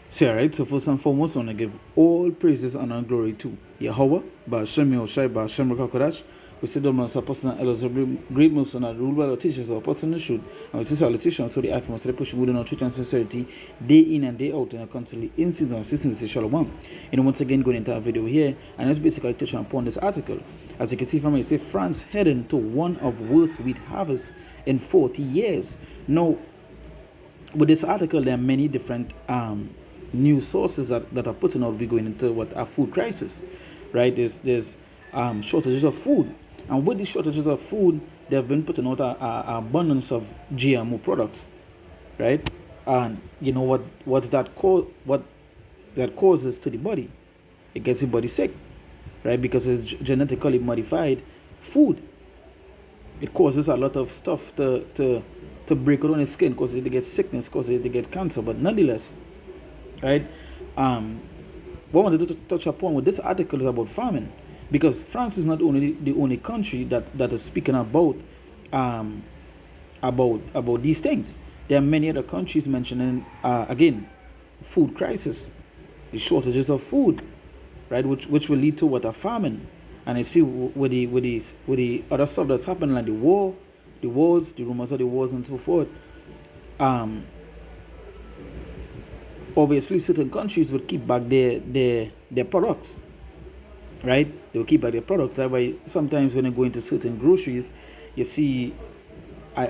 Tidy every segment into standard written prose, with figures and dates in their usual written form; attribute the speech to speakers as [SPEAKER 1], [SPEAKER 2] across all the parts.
[SPEAKER 1] So, alright, so first and foremost, I want to give all praises and glory to Yahweh, Ba'ashem Yahushai, Ba'ashem Rakakodash. We say, Dom, our personal elders, great most and rule by our teachers, our personal shoot, and we say, salutation, so the atmosphere, they push good in our truth and sincerity, day in and day out, and constantly in season and system, we say, Shalom. And once again, going into our video here, and let's basically touch upon this article. As you can see from it, it says, France heading to one of worst wheat harvests in 40 years. Now, with this article, there are many different news sources that are putting out, be going into what a food crisis, right? There's shortages of food, and with these shortages of food, they've been putting out a abundance of GMO products, right? And you know what that causes to the body? It gets the body sick, right? Because it's genetically modified food. It causes a lot of stuff to break out on the skin, cause it get sickness, cause it get cancer, but nonetheless, right? What I wanted to touch upon with this article is about famine, because France is not only the only country that is speaking about these things. There are many other countries mentioning again food crisis, the shortages of food, right? Which will lead to what a famine. And I see with the other stuff that's happening, like the wars, the rumors of the wars and so forth. Obviously certain countries would keep back their products, right? They will keep back their products. That's why sometimes when you go into certain groceries, you see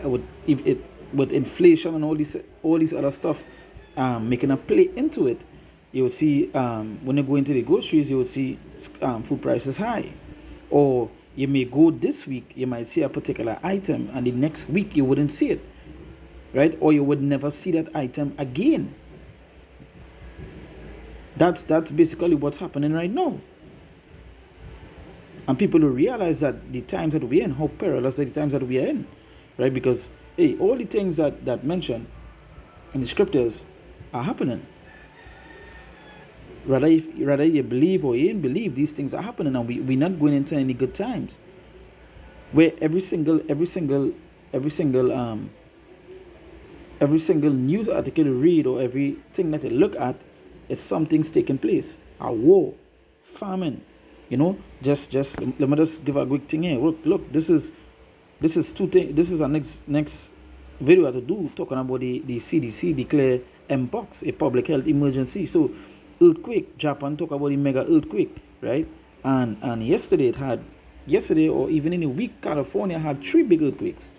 [SPEAKER 1] with inflation and all these other stuff making a play into it, you would see when you go into the groceries, you would see food prices high. Or you may go this week, you might see a particular item, and the next week you wouldn't see it, right? Or you would never see that item again. That's basically what's happening right now. And people will realize that the times that we're in, how perilous are the times that we are in, right? Because hey, all the things that mentioned in the scriptures are happening. Rather you believe or you ain't believe, these things are happening, and we're not going into any good times. Where every single news article you read or everything that you look at is something's taking place. A war, famine. You know, just let me just give a quick thing here. Look, this is two things. This is our next video I have to do, talking about the CDC declare mpox a public health emergency. So earthquake, Japan talk about the mega earthquake, right? And yesterday or even in a week, California had 3 big earthquakes,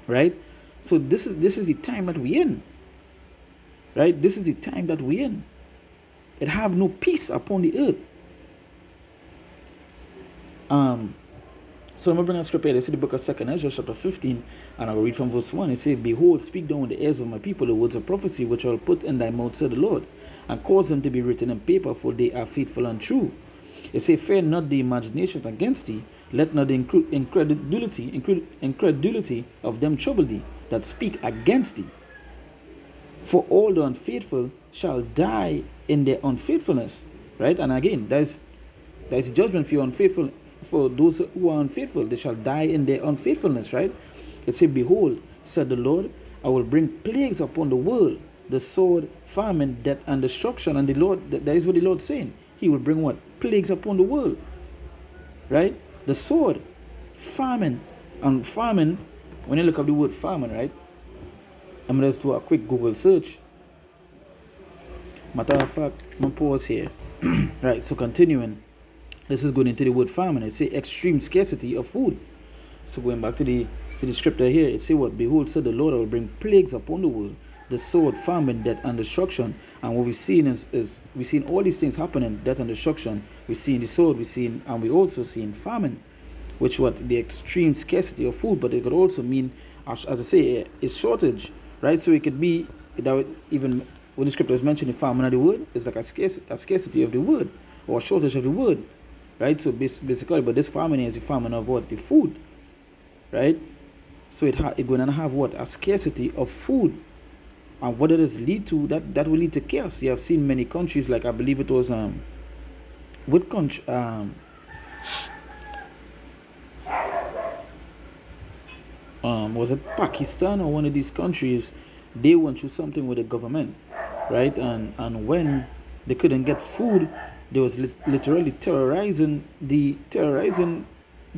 [SPEAKER 1] right? So this is the time that we're in, right? This is the time that we're in. It have no peace upon the earth. So I'm going to bring a scripture here. This is the book of 2 Ezra chapter 15, and I will read from verse 1. It says, Behold, speak down in the ears of my people the words of prophecy which I will put in thy mouth, said the Lord, and cause them to be written in paper, for they are faithful and true. It says, Fear not the imaginations against thee, let not the incredulity of them trouble thee that speak against thee. For all the unfaithful shall die in their unfaithfulness. Right? And again, there's judgment for you unfaithful. For those who are unfaithful, they shall die in their unfaithfulness, right? It says, Behold, said the Lord, I will bring plagues upon the world, the sword, famine, death, and destruction. And the Lord, that is what the Lord's saying. He will bring what? Plagues upon the world, right? The sword, famine. And famine, when you look up the word famine, right? I'm going to just do a quick Google search. Matter of fact, I'm going to pause here. Right, so continuing. This is going into the word famine. It says extreme scarcity of food. So going back to the scripture here, it says what? Behold, said the Lord, I will bring plagues upon the world, the sword, famine, death, and destruction. And what we've seen is we've seen all these things happening, death and destruction. We've seen the sword, and we also seen famine, which what? The extreme scarcity of food, but it could also mean, as I say, a shortage, right? So it could be that even when the scripture is mentioning famine of the word, it's like a scarcity of the word, or a shortage of the word. Right, so basically, but this famine is the famine of what? The food, right? So it's going to have what? A scarcity of food, and what does it lead to? That will lead to chaos. You have seen many countries, like I believe it was what country? Was it Pakistan or one of these countries? They went through something with the government, right? And when they couldn't get food, they was literally terrorizing the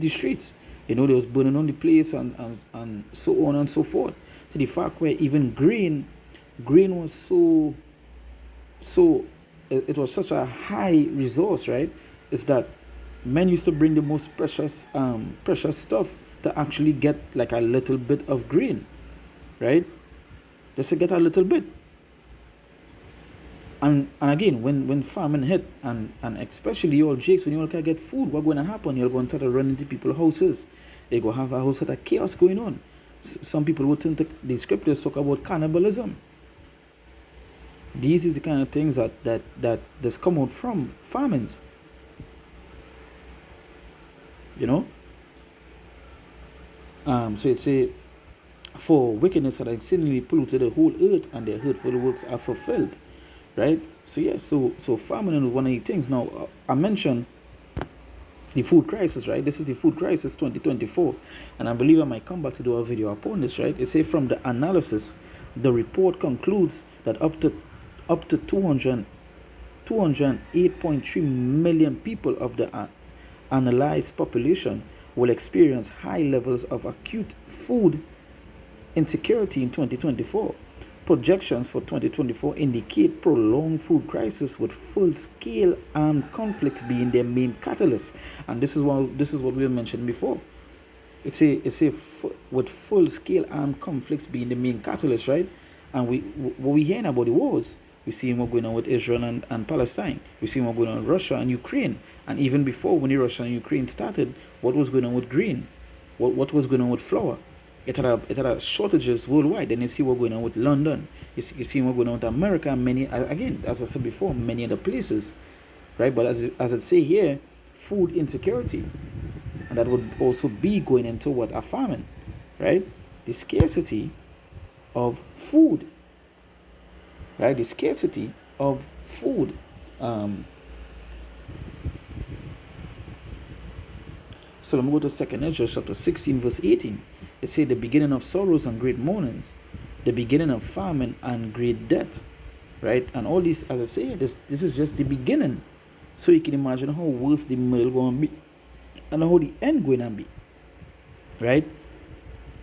[SPEAKER 1] streets. They was burning on the place, and so on and so forth, to the fact where even grain was so it was such a high resource, right? Is that men used to bring the most precious stuff to actually get like a little bit of grain, right? Just to get a little bit. And again, when famine hit, and especially you all jakes, when you all can't get food, what's going to happen? You're going to start to run into people's houses. You're going to have a whole sort of chaos going on. Some people would think the scriptures talk about cannibalism. These is the kind of things that's come out from famines. So it say, for wickedness had exceedingly polluted the whole earth, and their hurtful works are fulfilled. Right? So yeah, so famine is one of the things. Now I mentioned the food crisis, right? This is the food crisis 2024, and I believe I might come back to do a video upon this, right? It says, from the analysis, the report concludes that up to 208.3 million people of the analyzed population will experience high levels of acute food insecurity in 2024. Projections for 2024 indicate prolonged food crisis, with full-scale armed conflicts being their main catalyst. And this is what we mentioned before. It's a with full-scale armed conflicts being the main catalyst, right? And what we hearing about the wars, we see what's going on with Israel and Palestine. We see what's going on with Russia and Ukraine. And even before, when the Russia and Ukraine started, what was going on with grain? What was going on with flour? It had shortages worldwide. Then you see what's going on with London. You see what's going on with America, and many, again, as I said before, many other places, right? But as it say here, food insecurity, and that would also be going into what? A famine, right? The scarcity of food, right? The scarcity of food. So let me go to 2nd Ezra chapter 16 verse 18. It says, the beginning of sorrows and great mournings, the beginning of famine and great death, right? And all this, as I say, this is just the beginning. So you can imagine how worse the middle going to be, and how the end going to be, right?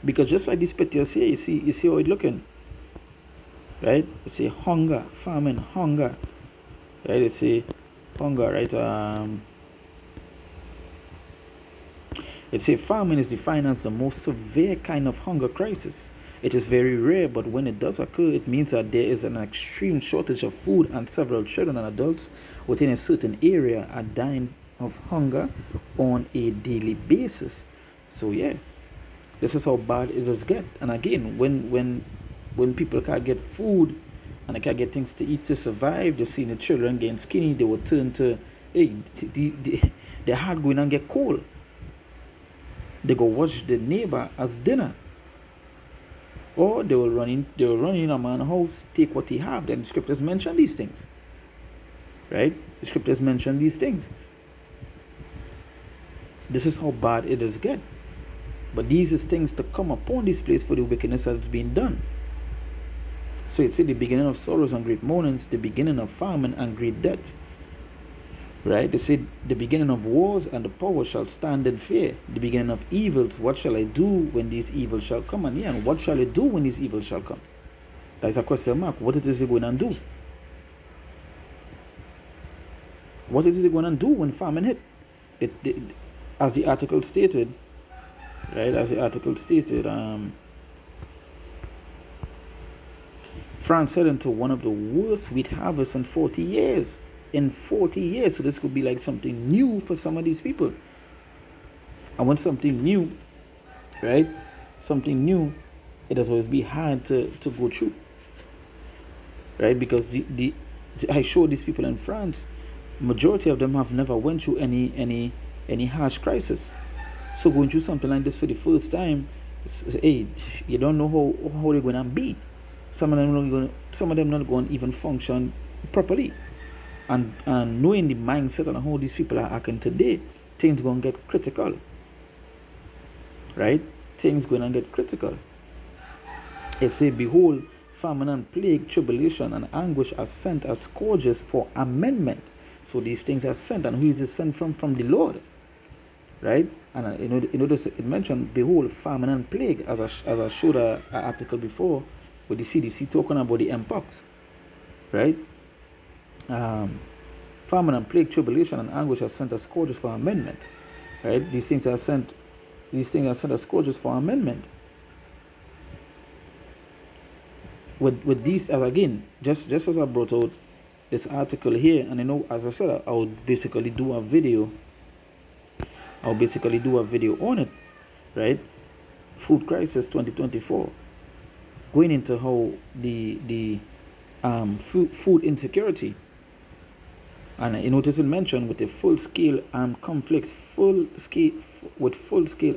[SPEAKER 1] Because just like this picture here, you see how it's looking, right? It's a hunger, famine, hunger, right? It's a hunger, right? It's a famine is defined as the most severe kind of hunger crisis. It is very rare, but when it does occur, it means that there is an extreme shortage of food, and several children and adults within a certain area are dying of hunger on a daily basis. So yeah, this is how bad it does get. And again, when people can't get food and they can't get things to eat to survive, just seeing the children getting skinny, they will turn to, hey, their heart going and get cold. They go watch the neighbor as dinner, or they will run in a man's house, take what he have. Then the scriptures mention these things, right? The scriptures mention these things. This is how bad it does get. But these is things to come upon this place for the wickedness that's being done. So it's the beginning of sorrows and great mournings, the beginning of famine and great death. Right? They said the beginning of wars, and the power shall stand in fear. The beginning of evils, what shall I do when these evils shall come? And yeah, and what shall I do when these evils shall come? That's a question mark. What it is he going to do? What it is he going to do when famine hit? As the article stated, right? As the article stated, France head into one of the worst wheat harvests in 40 years. So this could be like something new for some of these people. And when something new, right, something new, it has always be hard to go through, right? Because I showed these people in France, majority of them have never went through any harsh crisis. So going through something like this for the first time, hey, you don't know how they're gonna be. Some of them not going to even function properly. And knowing the mindset and how these people are acting today, things going to get critical. Right? Things going to get critical. It say, behold, famine and plague, tribulation and anguish are sent as scourges for amendment. So these things are sent, and who is it sent from? From the Lord, right? And you notice it mentioned, behold, famine and plague, as I showed an article before with the CDC talking about the mpox, right? Famine and plague, tribulation and anguish are sent as scourges for amendment, right? These things are sent as scourges for amendment. With these, as again, just as I brought out this article here, and as I said, I would basically do a video. I'll basically do a video on it, right? Food crisis 2024, going into how the food insecurity, and you notice it mentioned with the full-scale armed conflicts, full-scale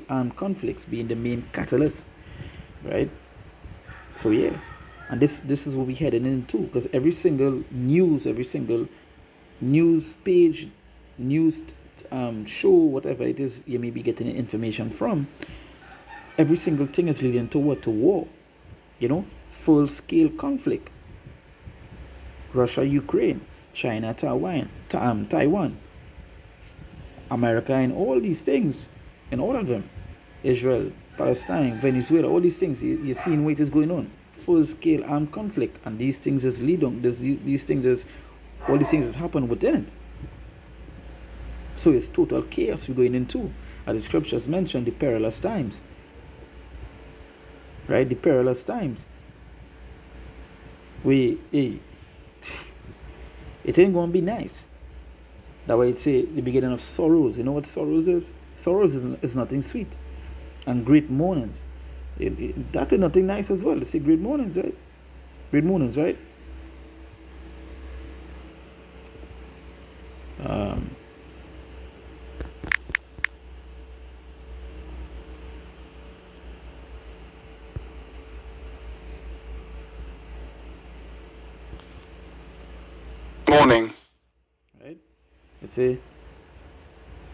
[SPEAKER 1] armed conflicts being the main catalyst, right? So yeah, and this is what we heading into, because every single news page, news show, whatever it is you may be getting information from, every single thing is leading to what? To war, full-scale conflict. Russia, Ukraine, China, Taiwan, America, and all these things, and all of them, Israel, Palestine, Venezuela, all these things, you're seeing what is going on. Full-scale armed conflict, and these things is leading. All these things has happened within it. So it's total chaos we're going into. As the scriptures mentioned, the perilous times. Right? The perilous times. It ain't going to be nice. That way it's the beginning of sorrows. You know what sorrows is? Sorrows is nothing sweet. And great mournings. That is nothing nice as well. You see, great mournings, right? Great mournings, right?
[SPEAKER 2] Morning.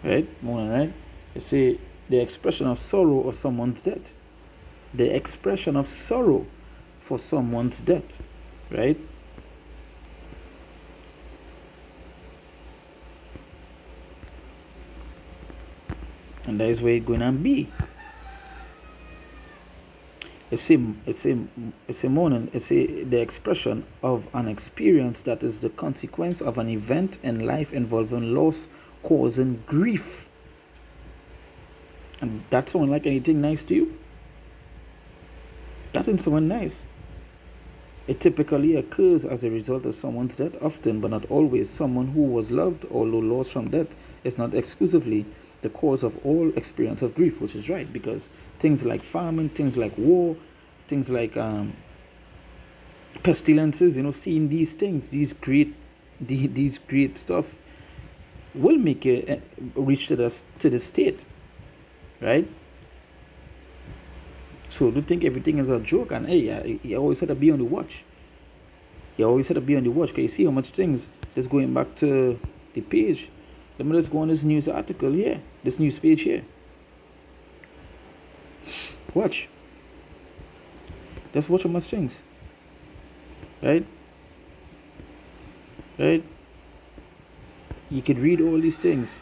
[SPEAKER 1] Right? Morning, right? You see, the expression of sorrow of someone's death. The expression of sorrow for someone's death, right? And that is where it's going to be. It's a morning. It's the expression of an experience that is the consequence of an event in life involving loss, causing grief. And that sound like anything nice to you? That ain't someone nice. It typically occurs as a result of someone's death, often but not always. Someone who was loved, although lost from death, is not exclusively the cause of all experience of grief, which is right, because things like famine, things like war, things like pestilences, seeing these things, these great stuff, will make you reach to the state, right? So don't think everything is a joke. And hey, you always had to be on the watch. Because you see how much things is going back to the page. Let me just go on this news article here, this news page here. Watch. Just watch how much things. Right? You could read all these things.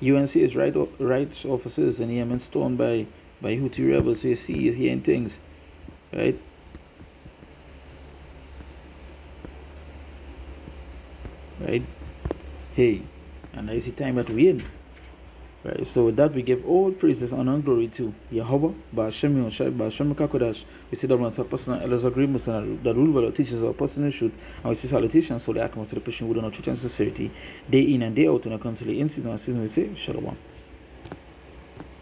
[SPEAKER 1] UNC's rights officers in Yemen stormed by Houthi rebels. So you see, you're hearing things. Right? Hey, and it's the time that we're in. Right, so with that we give all praises, honor and glory to Yahweh, Ba'ashem Yoshai, Ba'ashem Kakodash. We say that one is a personal elders agreements and the rule by teachers of personal truth, and we say salutations so the account to the patient who do not truth and sincerity, day in and day out, in a constantly in season and season. We say Shalom.